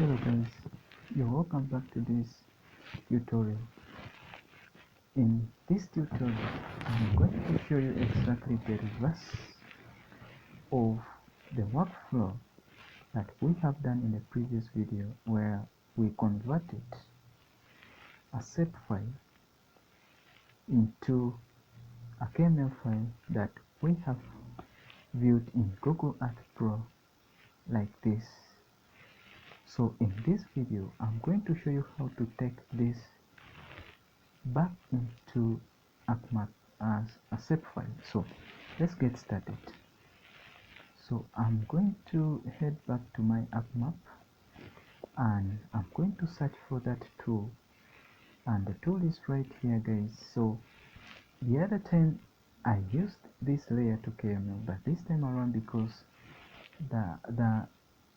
Hello guys, you're welcome back to this tutorial. In this tutorial, I'm going to show you exactly the reverse of the workflow that we have done in the previous video, where we converted a Shapefile into a KML file that we have viewed in Google Earth Pro like this. So in this video, I'm going to show you how to take this back into ArcMap as a Shapefile. So let's get started. So I'm going to head back to my ArcMap and I'm going to search for that tool, and the tool is right here guys. So the other time I used this layer to KML, but this time around, because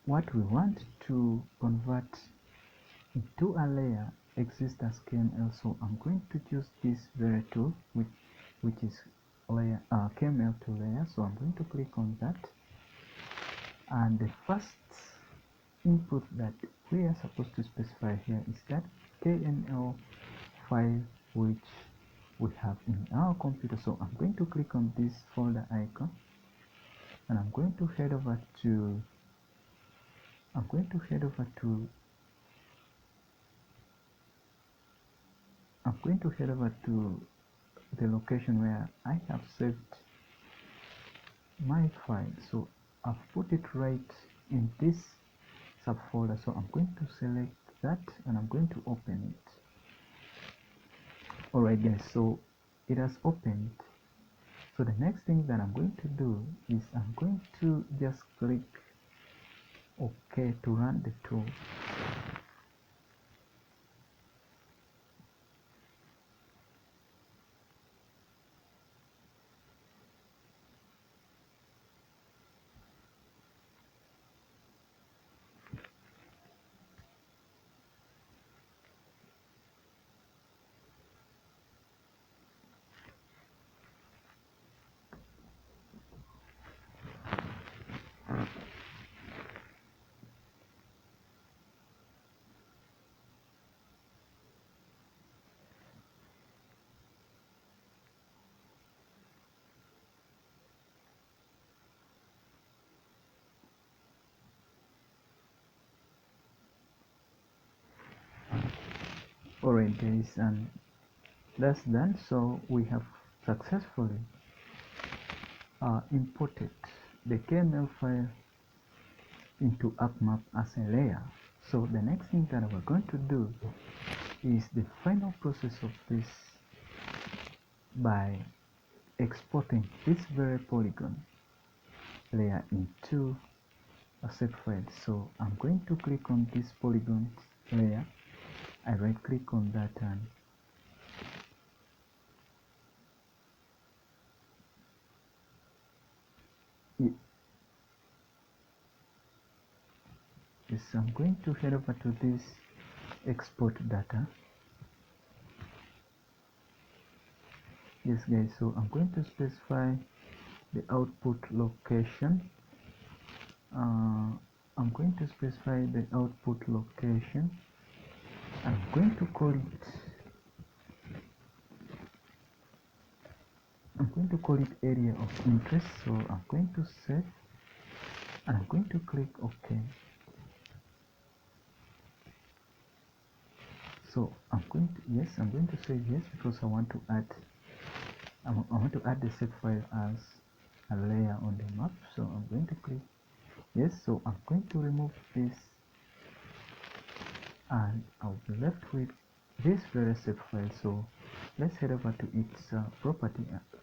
what we want to convert into a layer exists as KML, so I'm going to choose this very tool which is layer KML To Layer. So I'm going to click on that, and the first input that we are supposed to specify here is that KML file which we have in our computer. So I'm going to click on this folder icon, and I'm going to head over to the location where I have saved my file. So I've put it right in this subfolder. So I'm going to select that and I'm going to open it. Alright guys, so it has opened. So the next thing that I'm going to do is I'm going to just click OK to run the tool. Alright guys, and that's done. So we have successfully imported the KML file into ArcMap as a layer. So the next thing that we're going to do is the final process of this by exporting this very polygon layer into a Shapefile. So I'm going to click on this polygon layer. I right click on that, and yes, I'm going to head over to this export data. Yes guys, so I'm going to specify the output location. I'm going to specify the output location. I'm going to call it area of interest. So I'm going to save and I'm going to click OK. So I'm going to say yes, because I want to add the Shapefile as a layer on the map. So I'm going to click yes. So I'm going to remove this, and I'll be left with this very Shapefile. So let's head over to its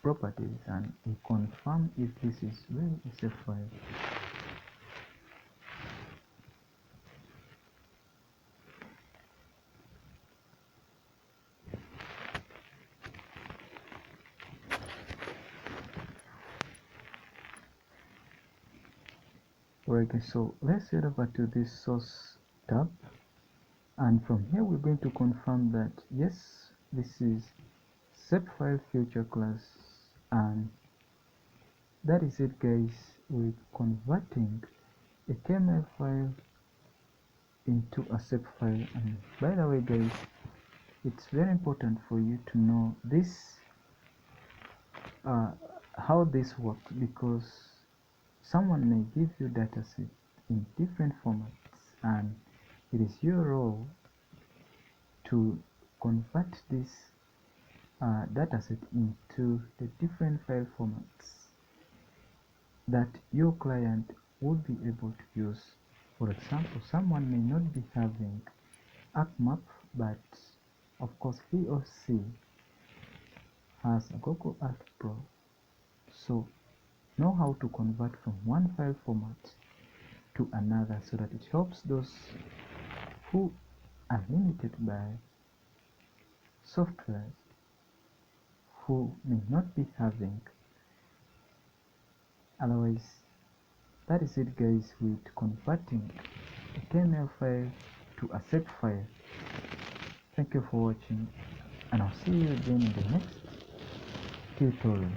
properties and we confirm if this is really a Shapefile. Alright guys, so let's head over to this source tab, and from here we're going to confirm that yes, this is Shapefile future class, and that is it guys with converting a KML file into a Shapefile. And by the way guys, it's very important for you to know this how this works, because someone may give you dataset in different formats and it is your role to convert this dataset into the different file formats that your client would be able to use. For example, someone may not be having ArcMap, but of course he or she has a Google Earth Pro, so know how to convert from one file format to another so that it helps those who are limited by software, who may not be having. Otherwise, that is it guys with converting a KML file to a Shapefile. Thank you for watching, and I'll see you again in the next tutorial.